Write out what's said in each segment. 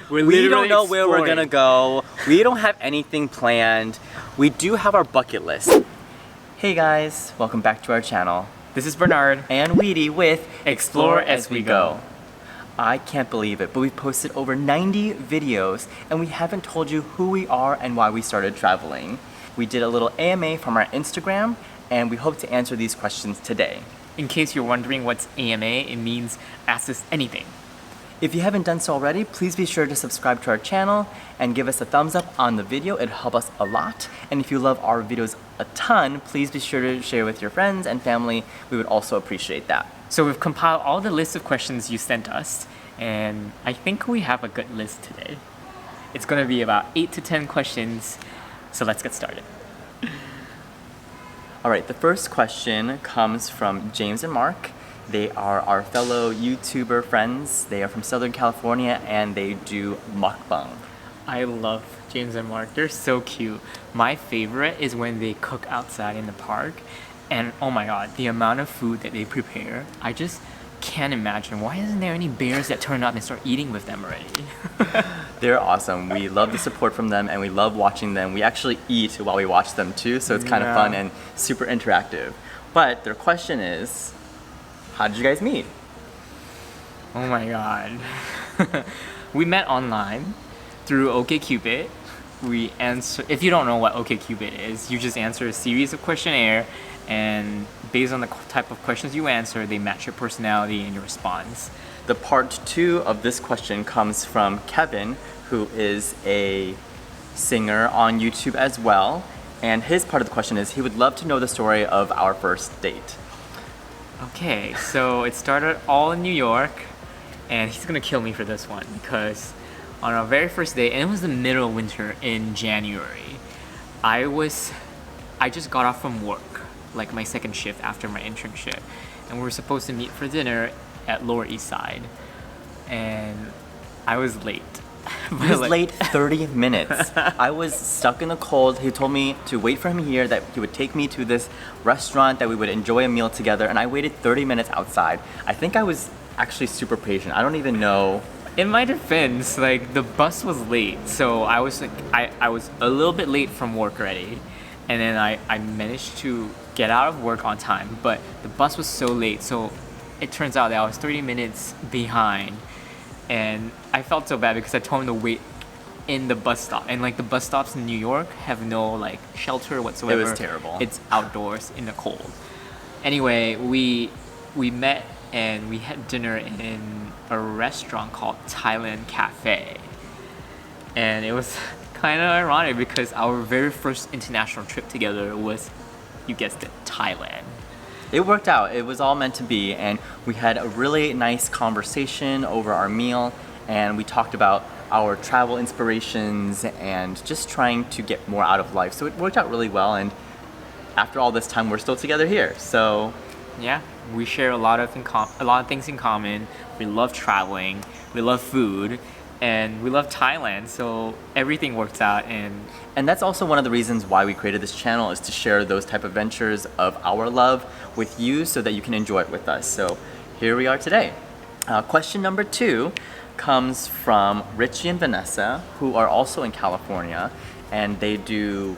We don't know where we're gonna go. We don't have anything planned. We do have our bucket list. Hey guys, welcome back to our channel. This is Bernard And Weedy with Explore as we go. I can't believe it, but we've posted over 90 videos and we haven't told you who we are and why we started traveling. We did a little AMA from our Instagram and we hope to answer these questions today. In case you're wondering what's AMA, it means ask us anything. If you haven't done so already, please be sure to subscribe to our channel and give us a thumbs up on the video. It'll help us a lot. And if you love our videos a ton, please be sure to share with your friends and family. We would also appreciate that. So we've compiled all the lists of questions you sent us, and I think we have a good list today. It's going to be about 8 to 10 questions, so let's get started. All right, the first question comes from James and Mark. They are our fellow YouTuber friends. They are from Southern California and they do mukbang. I love James and Mark. They're so cute. My favorite is when they cook outside in the park, and oh my god, the amount of food that they prepare, I just can't imagine. Why isn't there any bears that turn up and start eating with them already? They're awesome. We love the support from them and we love watching them. We actually eat while we watch them too, so it's kind of fun and super interactive. But their question is, how did you guys meet? Oh my god. We met online through OkCupid. If you don't know what OkCupid is, you just answer a series of questionnaire, and based on the type of questions you answer, they match your personality and your response. The part 2 of this question comes from Kevin, who is a singer on YouTube as well. And his part of the question is, he would love to know the story of our first date. Okay, so it started all in New York, and he's gonna kill me for this one because on our very first day, and it was the middle of winter in January, I just got off from work, like my second shift after my internship, and we were supposed to meet for dinner at Lower East Side, and I was late. He was late 30 minutes. I was stuck in the cold. He told me to wait for him here, that he would take me to this restaurant, that we would enjoy a meal together, and I waited 30 minutes outside. I think I was actually super patient. I don't even know. In my defense, like, the bus was late, so I was a little bit late from work already, and then I managed to get out of work on time, but the bus was so late, so it turns out that I was 30 minutes behind, and I felt so bad because I told him to wait in the bus stop, and like the bus stops in New York have no like shelter whatsoever. It was terrible. It's outdoors in the cold. Anyway, we met and we had dinner in a restaurant called Thailand Cafe, and it was kind of ironic because our very first international trip together was, you guessed it, Thailand. It worked out. It was all meant to be, and we had a really nice conversation over our meal, and we talked about our travel inspirations and just trying to get more out of life. So it worked out really well, and after all this time, we're still together here. So yeah, we share a lot of things in common. We love traveling, we love food, and we love Thailand, so everything works out. And that's also one of the reasons why we created this channel, is to share those type of ventures of our love with you so that you can enjoy it with us. So here we are today. Question number 2 comes from Richie and Vanessa, who are also in California, and they do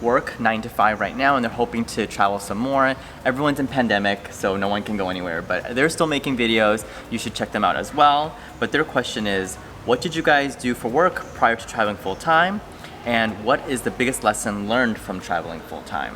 work 9 to 5 right now, and they're hoping to travel some more. Everyone's in pandemic, so no one can go anywhere, but they're still making videos. You should check them out as well. But their question is, what did you guys do for work prior to traveling full-time? And what is the biggest lesson learned from traveling full-time?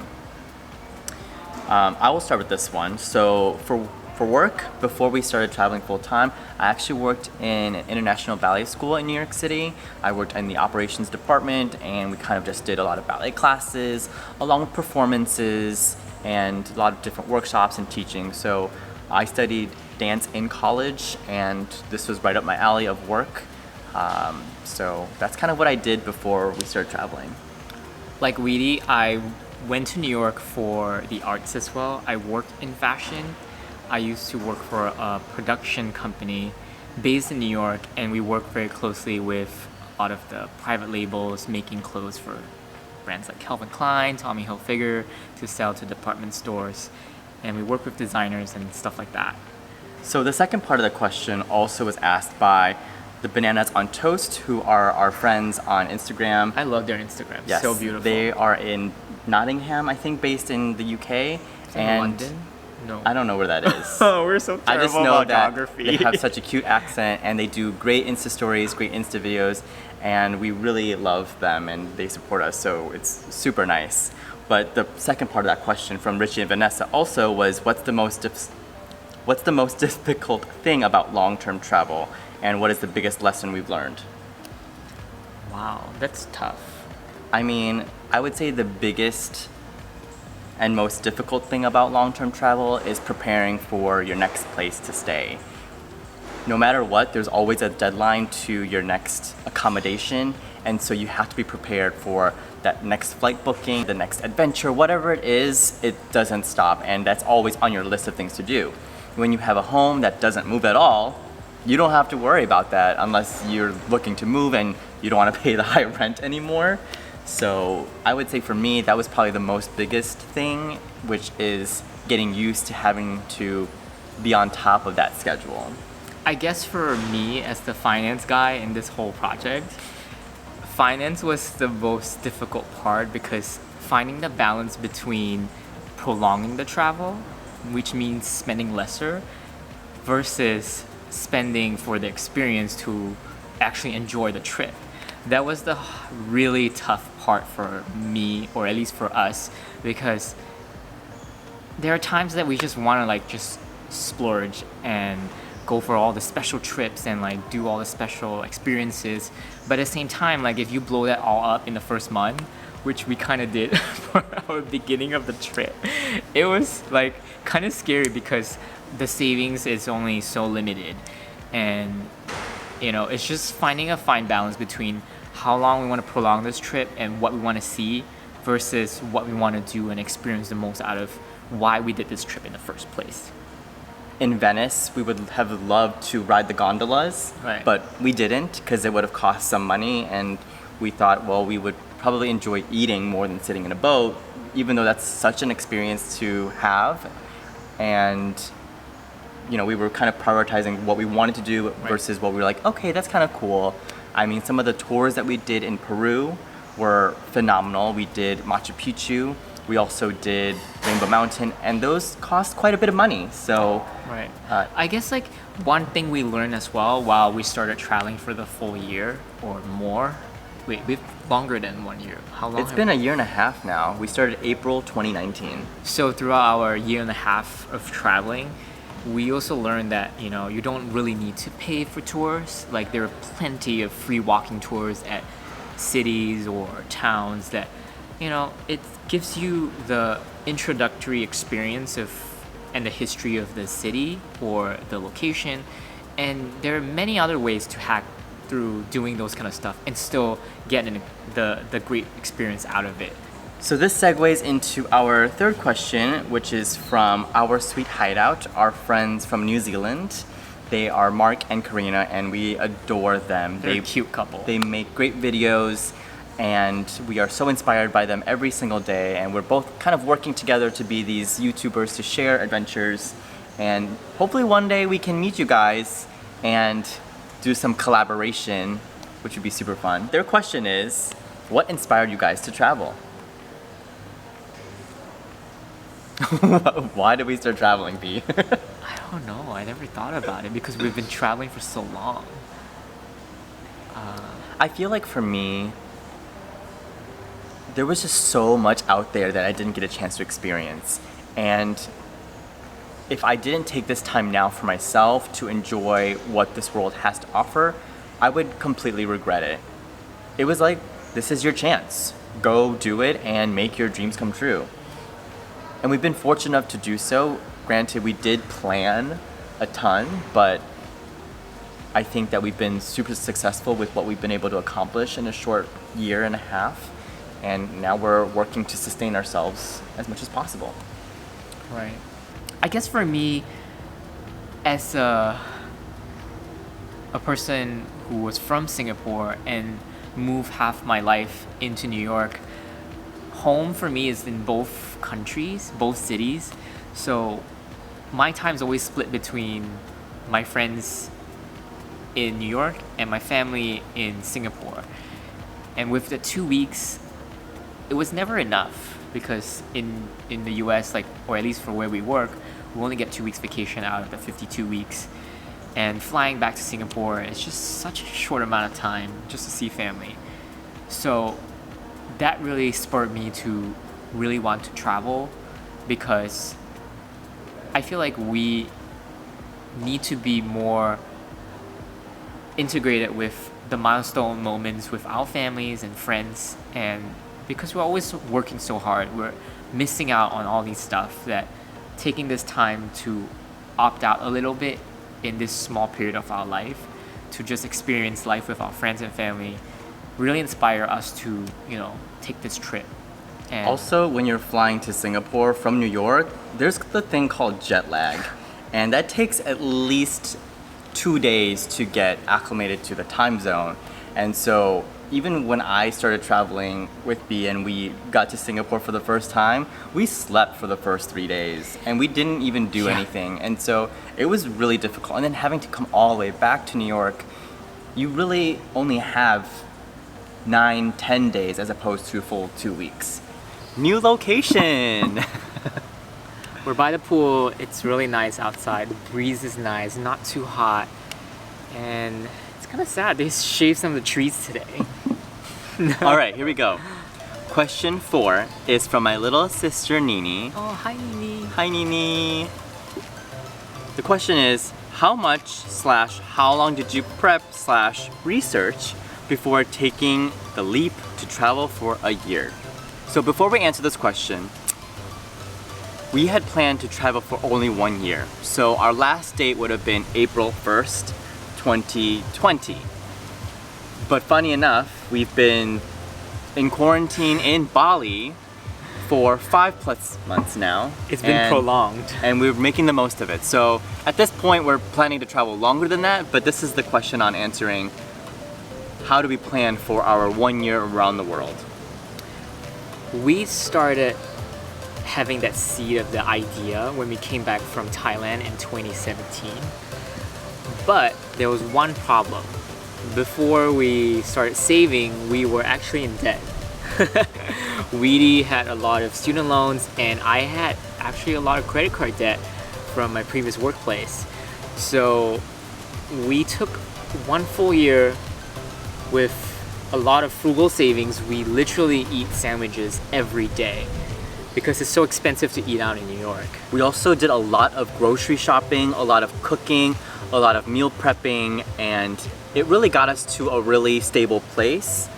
I will start with this one. So for work, before we started traveling full-time, I actually worked in an international ballet school in New York City. I worked in the operations department, and we kind of just did a lot of ballet classes, along with performances, and a lot of different workshops and teaching. So I studied dance in college, and this was right up my alley of work. So that's kind of what I did before we started traveling. Like Weedy, I went to New York for the arts as well. I worked in fashion. I used to work for a production company based in New York, and we worked very closely with a lot of the private labels making clothes for brands like Calvin Klein, Tommy Hilfiger, to sell to department stores. And we work with designers and stuff like that. So the second part of the question also was asked by the Bananas on Toast, who are our friends on Instagram. I love their Instagram. Yes, So beautiful. they are in Nottingham, I think, based in the UK. In London? No. I don't know where that is. Oh, we're so terrible I just know about that geography. they have such a cute accent, and they do great Insta stories, great Insta videos, and we really love them, and they support us, so it's super nice. But the second part of that question from Richie and Vanessa also was, what's the most difficult thing about long-term travel, and what is the biggest lesson we've learned? Wow, that's tough. I mean, I would say the biggest and most difficult thing about long-term travel is preparing for your next place to stay. No matter what, there's always a deadline to your next accommodation, and so you have to be prepared for that next flight booking, the next adventure, whatever it is, it doesn't stop, and that's always on your list of things to do. When you have a home that doesn't move at all, you don't have to worry about that unless you're looking to move and you don't want to pay the high rent anymore. So I would say for me, that was probably the most biggest thing, which is getting used to having to be on top of that schedule. I guess for me, as the finance guy in this whole project, finance was the most difficult part because finding the balance between prolonging the travel, which means spending lesser, versus spending for the experience to actually enjoy the trip. That was the really tough part for me, or at least for us, because there are times that we just want to like just splurge and go for all the special trips and like do all the special experiences, but at the same time, like if you blow that all up in the first month, which we kind of did for our beginning of the trip, it was like kind of scary because the savings is only so limited, and you know, it's just finding a fine balance between how long we want to prolong this trip and what we want to see versus what we want to do and experience the most out of why we did this trip in the first place. In Venice, we would have loved to ride the gondolas, Right. but we didn't because it would have cost some money, and we thought, well, we would probably enjoy eating more than sitting in a boat, even though that's such an experience to have. And you know, we were kind of prioritizing what we wanted to do versus what we were like, okay, that's kind of cool. I mean, some of the tours that we did in Peru were phenomenal. We did Machu Picchu. We also did Rainbow Mountain, and those cost quite a bit of money. So, Right. I guess like one thing we learned as well while we started traveling for the full year or more. Wait, we've longer than 1 year. How long? it's been a year and a half now. We started April 2019. So throughout our year and a half of traveling, we also learned that, you know, you don't really need to pay for tours. Like there are plenty of free walking tours at cities or towns that, you know, it gives you the introductory experience of and the history of the city or the location. And there are many other ways to hack through doing those kind of stuff and still get the great experience out of it. So this segues into our third question, which is from Our Sweet Hideout, our friends from New Zealand. They are Mark and Karina, and we adore them. They're a cute couple. They make great videos, and we are so inspired by them every single day, and we're both kind of working together to be these YouTubers to share adventures, and hopefully one day we can meet you guys and do some collaboration, which would be super fun. Their question is, what inspired you guys to travel? Why did we start traveling, B? I don't know. I never thought about it because we've been traveling for so long. I feel like for me, there was just so much out there that I didn't get a chance to experience. And if I didn't take this time now for myself to enjoy what this world has to offer, I would completely regret it. It was like, this is your chance. Go do it and make your dreams come true. And we've been fortunate enough to do so. Granted, we did plan a ton, but I think that we've been super successful with what we've been able to accomplish in a short year and a half. And now we're working to sustain ourselves as much as possible. Right. I guess for me, as a person who was from Singapore and moved half my life into New York, home for me is in both countries, both cities. So my time's always split between my friends in New York and my family in Singapore. And with the 2 weeks, it was never enough because in the US, like, or at least for where we work, we only get 2 weeks vacation out of the 52 weeks. And flying back to Singapore is just such a short amount of time just to see family. So that really spurred me to really want to travel because I feel like we need to be more integrated with the milestone moments with our families and friends, and because we're always working so hard, we're missing out on all these stuff, that taking this time to opt out a little bit in this small period of our life to just experience life with our friends and family really inspire us to, take this trip. And Also, when you're flying to Singapore from New York, there's the thing called jet lag. And that takes at least 2 days to get acclimated to the time zone. And so even when I started traveling with B and we got to Singapore for the first time, we slept for the first 3 days and we didn't even do anything. And so it was really difficult. And then having to come all the way back to New York, you really only have 9-10 days as opposed to a full 2 weeks. New location! we're by the pool, it's really nice outside, the breeze is nice, not too hot, and it's kind of sad, they shaved some of the trees today. All right, here we go. Question 4 is from my little sister Nini. Oh, hi Nini. Hi Nini. The question is, how much/how long did you prep/research before taking the leap to travel for a year? So before we answer this question, we had planned to travel for only 1 year. So our last date would have been April 1st, 2020. But funny enough, we've been in quarantine in Bali for 5+ months now. It's been prolonged. And we're making the most of it. So at this point, we're planning to travel longer than that, but this is the question on answering: how do we plan for our 1 year around the world? We started having that seed of the idea when we came back from Thailand in 2017. But there was one problem. Before we started saving, we were actually in debt. Weedy had a lot of student loans and I had actually a lot of credit card debt from my previous workplace. So we took 1 full year with a lot of frugal savings. We literally eat sandwiches every day because it's so expensive to eat out in New York. We also did a lot of grocery shopping, a lot of cooking, a lot of meal prepping, and it really got us to a really stable place.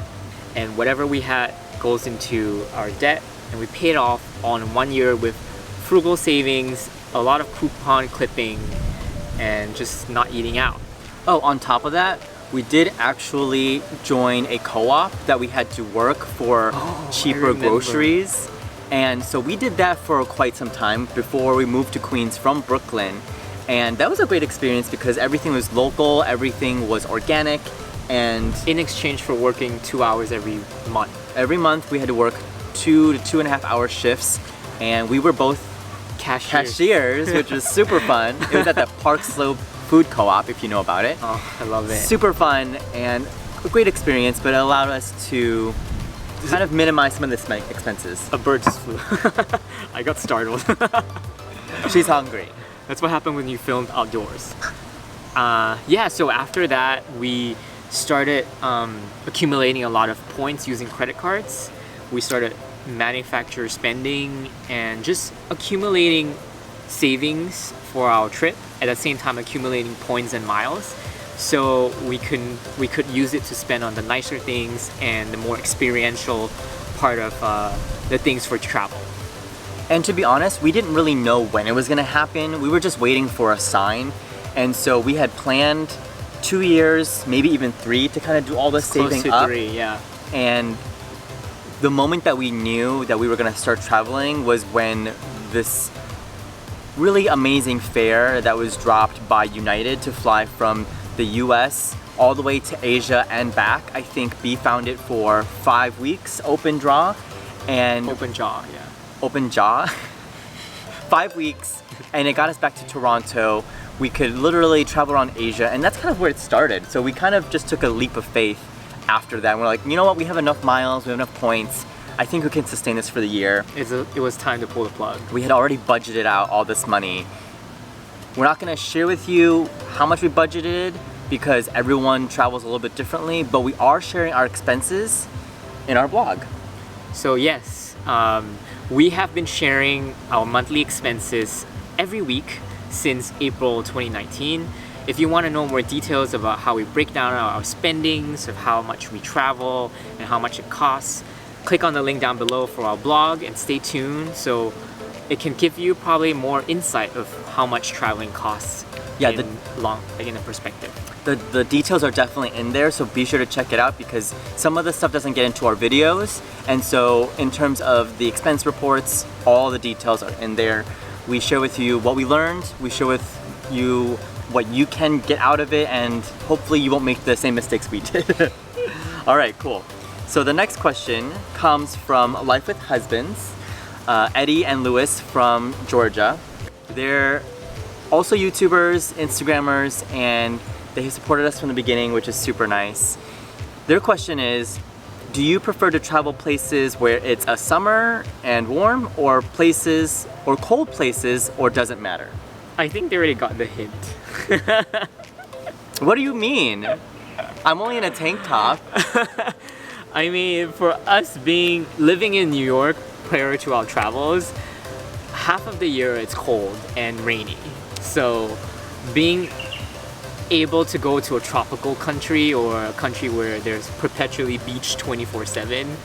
And whatever we had goes into our debt, and we paid off on 1 year with frugal savings, a lot of coupon clipping, and just not eating out. Oh, on top of that, we did actually join a co-op that we had to work for cheaper groceries. And so we did that for quite some time before we moved to Queens from Brooklyn. And that was a great experience because everything was local, everything was organic, and in exchange for working 2 hours every month. Every month we had to work 2 to 2.5 hour shifts, and we were both cashiers, which was super fun. It was at the Park Slope Food Co-op, if you know about it. Oh, I love it. Super fun and a great experience, but it allowed us to kind of minimize some of the expenses. A bird just flew. I got startled. She's hungry. That's what happened when you filmed outdoors. So after that, we started accumulating a lot of points using credit cards. We started manufacturer spending and just accumulating savings for our trip, at the same time accumulating points and miles, so we could use it to spend on the nicer things and the more experiential part of the things for travel. And to be honest, we didn't really know when it was gonna happen. We were just waiting for a sign. And so we had planned 2 years, maybe even 3, to kind of do all the saving Close to up. 3, yeah. And the moment that we knew that we were gonna start traveling was when this really amazing fare that was dropped by United to fly from the US all the way to Asia and back. I think B found it for 5 weeks, open draw. And Open jaw, yeah. open jaw. 5 weeks, and it got us back to Toronto. We could literally travel around Asia, and that's kind of where it started. So we kind of just took a leap of faith after that. We're like, you know what, we have enough miles, we have enough points. I think we can sustain this for the year. It was time to pull the plug. We had already budgeted out all this money. We're not gonna share with you how much we budgeted because everyone travels a little bit differently, but we are sharing our expenses in our blog. So yes, we have been sharing our monthly expenses every week since April 2019. If you want to know more details about how we break down our spendings, of how much we travel and how much it costs, click on the link down below for our blog and stay tuned so it can give you probably more insight of how much traveling costs in a perspective. The details are definitely in there, so be sure to check it out because some of the stuff doesn't get into our videos, and so in terms of the expense reports, all the details are in there. We share with you what we learned, we share with you what you can get out of it, and hopefully you won't make the same mistakes we did. All right, cool. So the next question comes from Life with Husbands, Eddie and Lewis from Georgia. They're also YouTubers, Instagrammers, and they supported us from the beginning, which is super nice. Their question is, do you prefer to travel places where it's a summer and warm, or places, or cold places, or doesn't matter? I think they already got the hint. What do you mean? I'm only in a tank top. I mean, for us living in New York prior to our travels, half of the year it's cold and rainy. So being able to go to a tropical country or a country where there's perpetually beach 24/7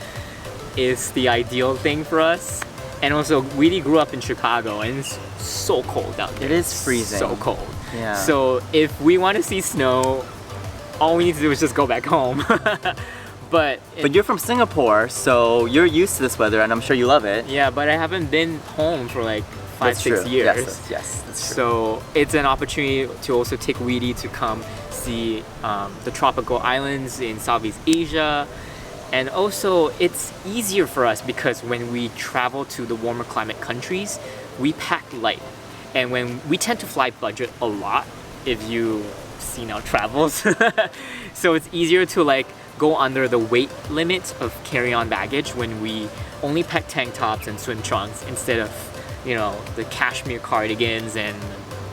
is the ideal thing for us. And also, we grew up in Chicago and it's so cold out there. It is freezing. So cold. Yeah. So if we want to see snow, all we need to do is just go back home. But you're from Singapore, so you're used to this weather, and I'm sure you love it. Yeah, but I haven't been home for like 5-6 years. Yes, that's true. So it's an opportunity to also take Weedy to come see the tropical islands in Southeast Asia. And also it's easier for us because when we travel to the warmer climate countries, we pack light. And when we tend to fly budget a lot, if you've seen our travels. So it's easier to like go under the weight limit of carry-on baggage when we only pack tank tops and swim trunks instead of, you know, the cashmere cardigans and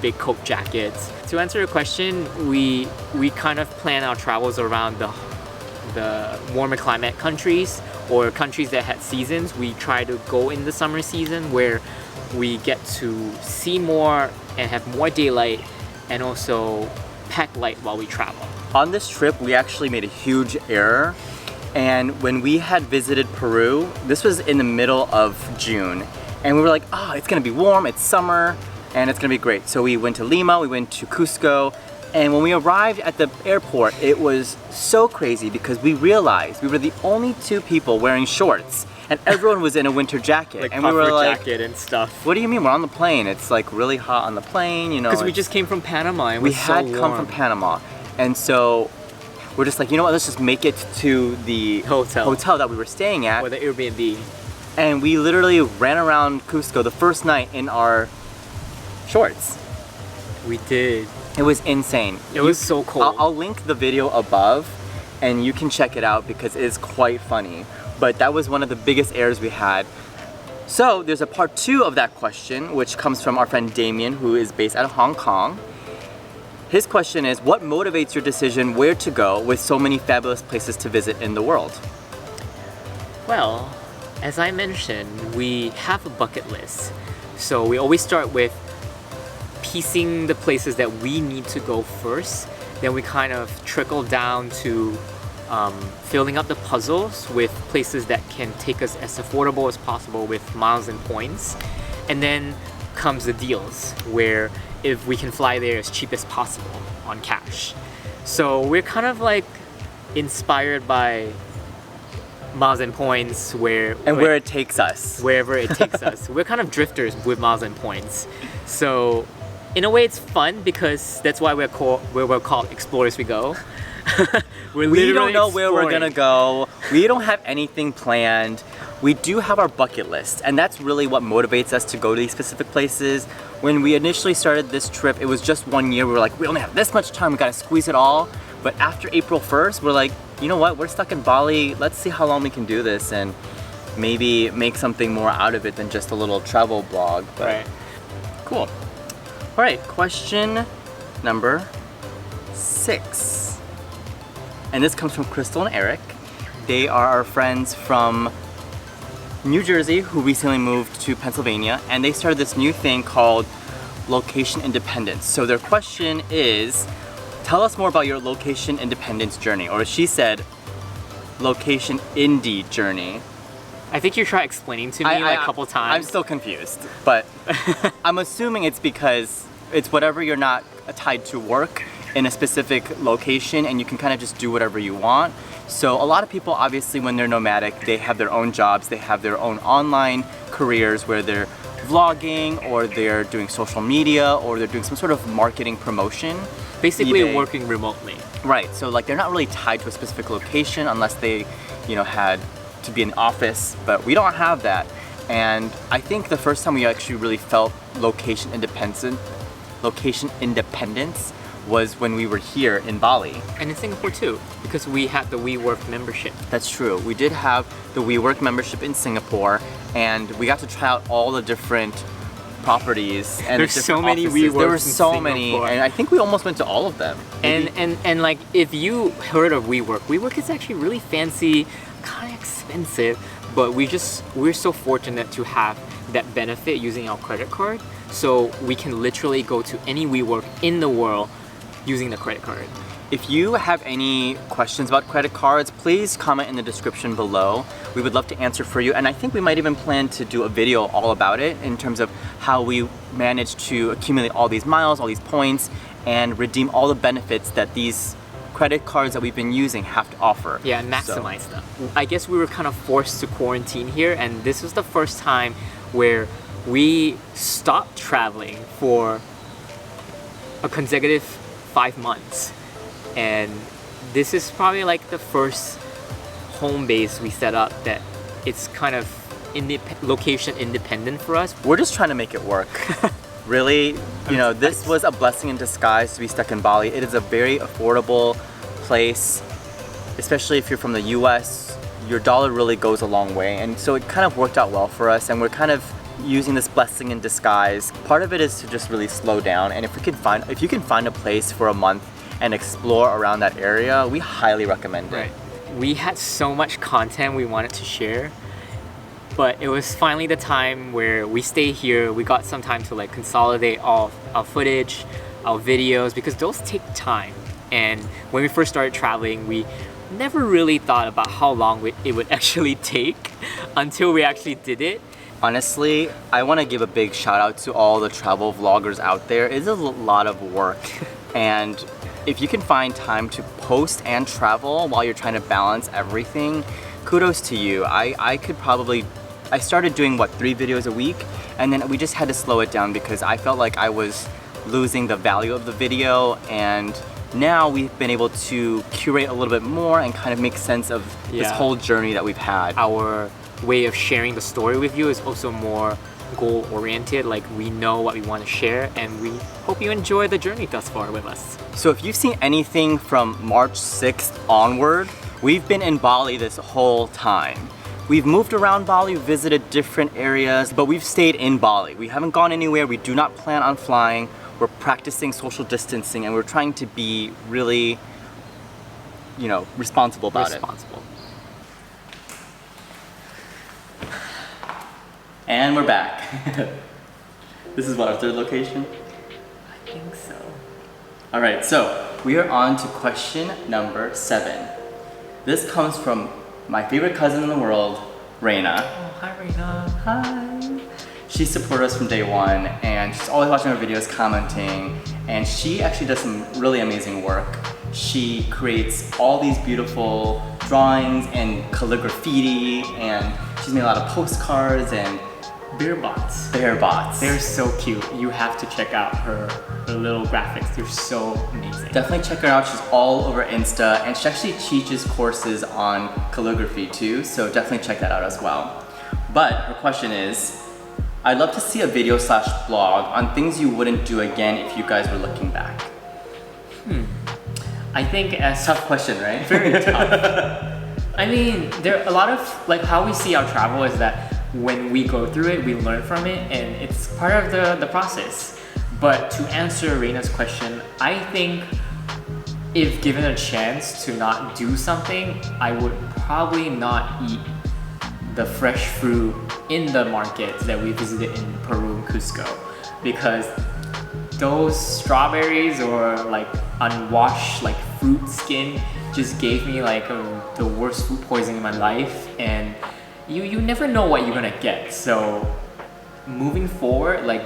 big coat jackets. To answer your question, we kind of plan our travels around the warmer climate countries or countries that had seasons. We try to go in the summer season where we get to see more and have more daylight and also pack light while we travel. On this trip, we actually made a huge error. And when we had visited Peru, this was in the middle of June. And we were like, oh, it's gonna be warm, it's summer, and it's gonna be great. So we went to Lima, we went to Cusco, and when we arrived at the airport, it was so crazy because we realized we were the only two people wearing shorts, and everyone was in a winter jacket. Like and we were like, jacket and stuff. What do you mean? We're on the plane. It's like really hot on the plane, you know. Because we just came from Panama and we had come from Panama. And so we're just like, you know what, let's just make it to the hotel that we were staying at. Or the Airbnb. And we literally ran around Cusco the first night in our shorts. We did. It was insane. It was so cold. I'll link the video above and you can check it out because it is quite funny. But that was one of the biggest errors we had. So there's a part 2 of that question, which comes from our friend Damien, who is based out of Hong Kong. His question is, what motivates your decision where to go with so many fabulous places to visit in the world? Well, as I mentioned, we have a bucket list. So we always start with piecing the places that we need to go first. Then we kind of trickle down to filling up the puzzles with places that can take us as affordable as possible with miles and points. And then comes the deals, where if we can fly there as cheap as possible on cash. So we're kind of like inspired by miles and points where it takes us. Wherever it takes us. We're kind of drifters with miles and points. So in a way it's fun because that's why we're called Exploreaswego. We don't know where we're gonna go. We don't have anything planned. we do have our bucket list, and that's really what motivates us to go to these specific places. When we initially started this trip, it was just 1 year. We were like, we only have this much time, we gotta squeeze it all. But after April 1st, we're like, you know what, we're stuck in Bali, let's see how long we can do this and maybe make something more out of it than just a little travel blog. But Right. cool. All right, question number 6. And this comes from Crystal and Eric. They are our friends from New Jersey who recently moved to Pennsylvania, and they started this new thing called location independence. So their question is, tell us more about your location independence journey, or as she said, location indie journey. I think you tried explaining to me like a couple times. I'm still confused, but I'm assuming it's because it's whatever you're not tied to work in a specific location, and you can kind of just do whatever you want. So a lot of people, obviously, when they're nomadic, they have their own jobs, they have their own online careers where they're vlogging, or they're doing social media, or they're doing some sort of marketing promotion. Basically eBay. working remotely. Right, so like they're not really tied to a specific location unless they, you know, had to be in the office, but we don't have that. And I think the first time we actually really felt location independence was when we were here in Bali. And in Singapore too, because we had the WeWork membership. That's true. We did have the WeWork membership in Singapore, and we got to try out all the different properties and There's the so different many offices. WeWorks There were in so many, Singapore. and I think we almost went to all of them. And like if you heard of WeWork is actually really fancy, kind of expensive, but we're so fortunate to have that benefit using our credit card. So we can literally go to any WeWork in the world using the credit card. If you have any questions about credit cards, please comment in the description below. We would love to answer for you, and I think we might even plan to do a video all about it in terms of how we managed to accumulate all these miles, all these points, and redeem all the benefits that these credit cards that we've been using have to offer. Yeah, and maximize them. I guess we were kind of forced to quarantine here, and this was the first time where we stopped traveling for a consecutive 5 months. And this is probably like the first home base we set up that it's kind of location independent for us. We're just trying to make it work. Really, you know, this was a blessing in disguise to be stuck in Bali. It is a very affordable place, especially if you're from the US. Your dollar really goes a long way, and so it kind of worked out well for us, and we're kind of using this blessing in disguise. Part of it is to just really slow down, and if you can find a place for a month and explore around that area, we highly recommend it. Right. We had so much content we wanted to share, but it was finally the time where we stay here. We got some time to like consolidate all our footage, our videos, because those take time. And when we first started traveling, we never really thought about how long it would actually take until we actually did it. Honestly, I want to give a big shout out to all the travel vloggers out there. It is a lot of work, and if you can find time to post and travel while you're trying to balance everything, kudos to you. I started doing 3 videos a week, and then we just had to slow it down because I felt like I was losing the value of the video, and now we've been able to curate a little bit more and kind of make sense of this whole journey that we've had. Our way of sharing the story with you is also more goal oriented. Like, we know what we want to share, and we hope you enjoy the journey thus far with us. So if you've seen anything from March 6th onward, we've been in Bali this whole time. We've moved around Bali, visited different areas, but we've stayed in Bali. We haven't gone anywhere. We do not plan on flying. We're practicing social distancing, and we're trying to be really, you know, responsible about it. And we're back. This is what, our 3rd location? I think so. All right, so we are on to question number 7. This comes from my favorite cousin in the world, Reina. Oh, hi Reina. Hi. She supported us from day one, and she's always watching our videos, commenting, and she actually does some really amazing work. She creates all these beautiful drawings and calligraphy, and she's made a lot of postcards and Bear bots. They're so cute. You have to check out her little graphics. They're so amazing. Definitely check her out. She's all over Insta, and she actually teaches courses on calligraphy too, so definitely check that out as well. But her question is, I'd love to see a video/blog on things you wouldn't do again if you guys were looking back. I think as Tough question, right? very tough. I mean, there are a lot of, like, how we see our travel is that when we go through it, we learn from it, and it's part of the process. But to answer Reina's question, I think if given a chance to not do something, I would probably not eat the fresh fruit in the markets that we visited in Peru and Cusco, because those strawberries or like unwashed like fruit skin just gave me like the worst food poisoning in my life, and you never know what you're gonna get. So moving forward, like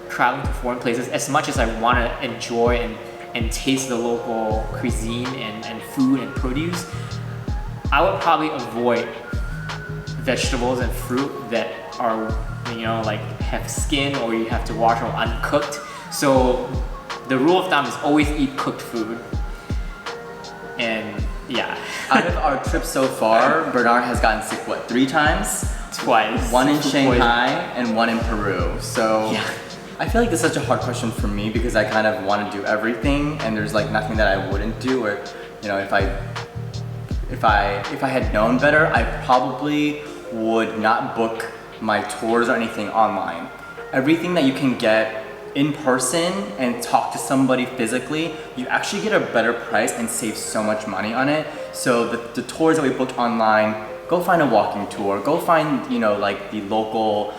traveling to foreign places, as much as I want to enjoy and taste the local cuisine and food and produce, I would probably avoid vegetables and fruit that are, you know, like have skin or you have to wash or uncooked. So the rule of thumb is always eat cooked food. And yeah. Out of our trip so far, Bernard has gotten sick, what, 3 times? Twice. One in Food Shanghai poisoning. and one in Peru. So Yeah. I feel like this is such a hard question for me because I kind of want to do everything, and there's like nothing that I wouldn't do. Or, you know, if I had known better, I probably would not book my tours or anything online. Everything that you can get in person and talk to somebody physically, you actually get a better price and save so much money on it. So the tours that we booked online, go find a walking tour, go find, you know, like the local,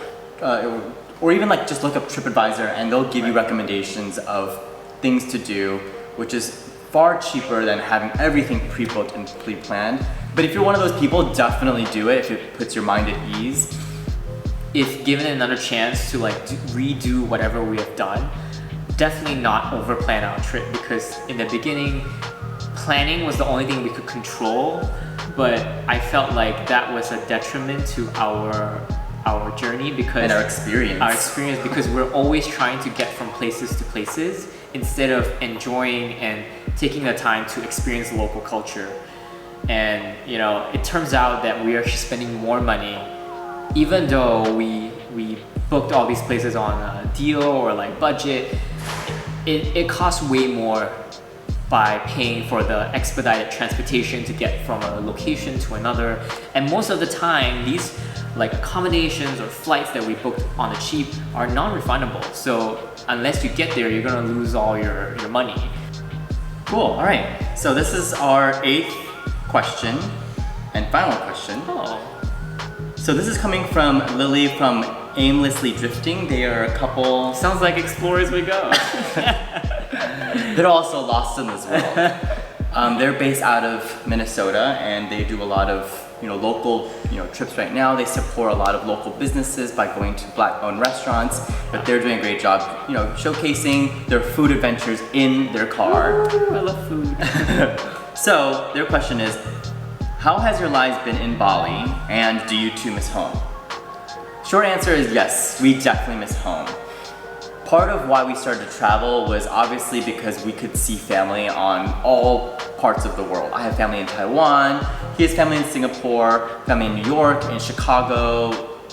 or even like just look up TripAdvisor and they'll give you recommendations of things to do, which is far cheaper than having everything pre-booked and pre-planned. But if you're one of those people, definitely do it if it puts your mind at ease. If given another chance to like redo whatever we have done, definitely not overplan our trip, because in the beginning, planning was the only thing we could control, but I felt like that was a detriment to our journey because And our experience. Because we're always trying to get from places to places instead of enjoying and taking the time to experience local culture. And you know, it turns out that we are spending more money, even though we booked all these places on a deal or like budget. It costs way more by paying for the expedited transportation to get from a location to another. And most of the time, these like accommodations or flights that we booked on the cheap are non-refundable. So unless you get there, you're gonna lose all your money. Cool, all right. So this is our 8th question and final question. Oh. So this is coming from Lily from Aimlessly Drifting. They are a couple. Sounds like Exploreaswego. They're also lost in this world. They're based out of Minnesota, and they do a lot of local trips right now. They support a lot of local businesses by going to Black-owned restaurants, but they're doing a great job showcasing their food adventures in their car. Ooh, I love food. So their question is, how has your lives been in Bali, and do you too miss home? Short answer is yes, we definitely miss home. Part of why we started to travel was obviously because we could see family on all parts of the world. I have family in Taiwan, he has family in Singapore, family in New York, in Chicago,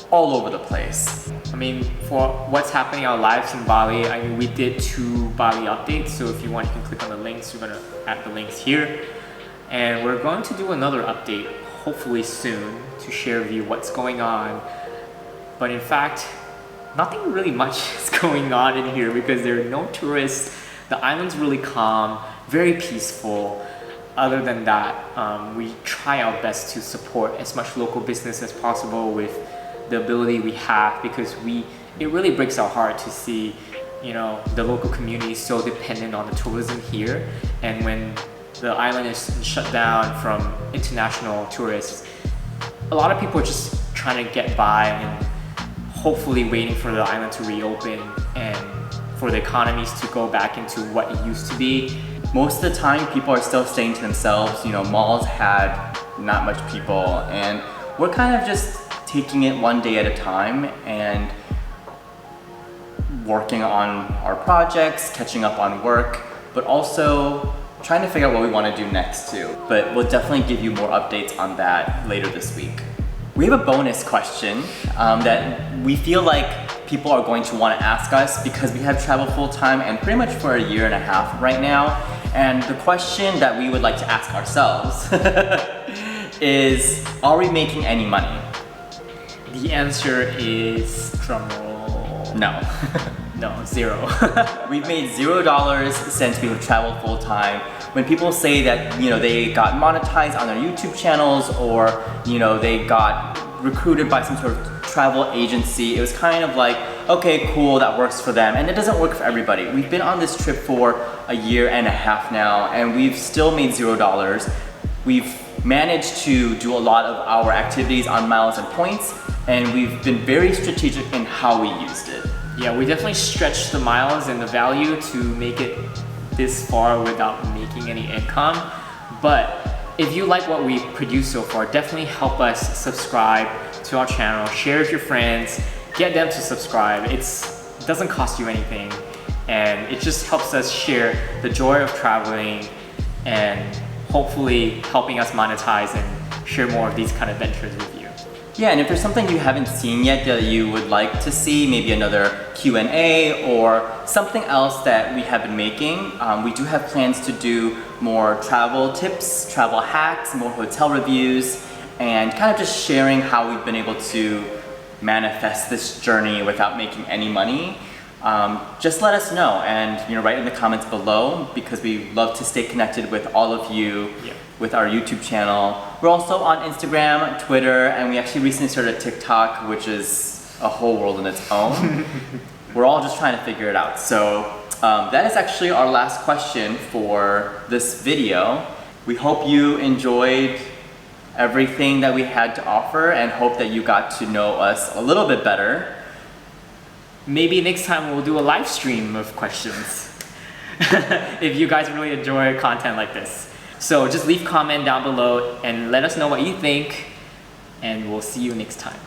all over the place. I mean, for what's happening in our lives in Bali, I mean, we did 2 Bali updates, so if you want, you can click on the links. We're gonna add the links here. And we're going to do another update, hopefully soon, to share with you what's going on. But in fact, nothing really much is going on in here because there are no tourists. The island's really calm, very peaceful. Other than that, we try our best to support as much local business as possible with the ability we have, because it really breaks our heart to see, the local community is so dependent on the tourism here. And when the island is shut down from international tourists, a lot of people are just trying to get by and hopefully waiting for the island to reopen and for the economies to go back into what it used to be. Most of the time, people are still staying to themselves. Malls had not much people, and we're kind of just taking it one day at a time and working on our projects, catching up on work, but also trying to figure out what we want to do next too. But we'll definitely give you more updates on that later this week. We have a bonus question that we feel like people are going to want to ask us because we have traveled full time and pretty much for a year and a half right now. And the question that we would like to ask ourselves is, are we making any money? The answer is drumroll. No. No, zero. We've made $0 since we have traveled full time. When people say that, they got monetized on their YouTube channels or, they got recruited by some sort of travel agency, it was kind of like, okay, cool, that works for them. And it doesn't work for everybody. We've been on this trip for a year and a half now, and we've still made $0. We've managed to do a lot of our activities on miles and points, and we've been very strategic in how we used it. Yeah, we definitely stretched the miles and the value to make it this far without making any income. But if you like what we produced so far, definitely help us subscribe to our channel, share with your friends, get them to subscribe. It doesn't cost you anything, and it just helps us share the joy of traveling and hopefully helping us monetize and share more of these kind of ventures with you. Yeah, and if there's something you haven't seen yet that you would like to see, maybe another Q&A or something else that we have been making, we do have plans to do more travel tips, travel hacks, more hotel reviews, and kind of just sharing how we've been able to manifest this journey without making any money. Just let us know and write in the comments below, because we love to stay connected with all of you. Yeah. With our YouTube channel. We're also on Instagram, Twitter, and we actually recently started TikTok, which is a whole world in its own. We're all just trying to figure it out. So that is actually our last question for this video. We hope you enjoyed everything that we had to offer and hope that you got to know us a little bit better. Maybe next time we'll do a live stream of questions if you guys really enjoy content like this. So just leave a comment down below and let us know what you think, and we'll see you next time.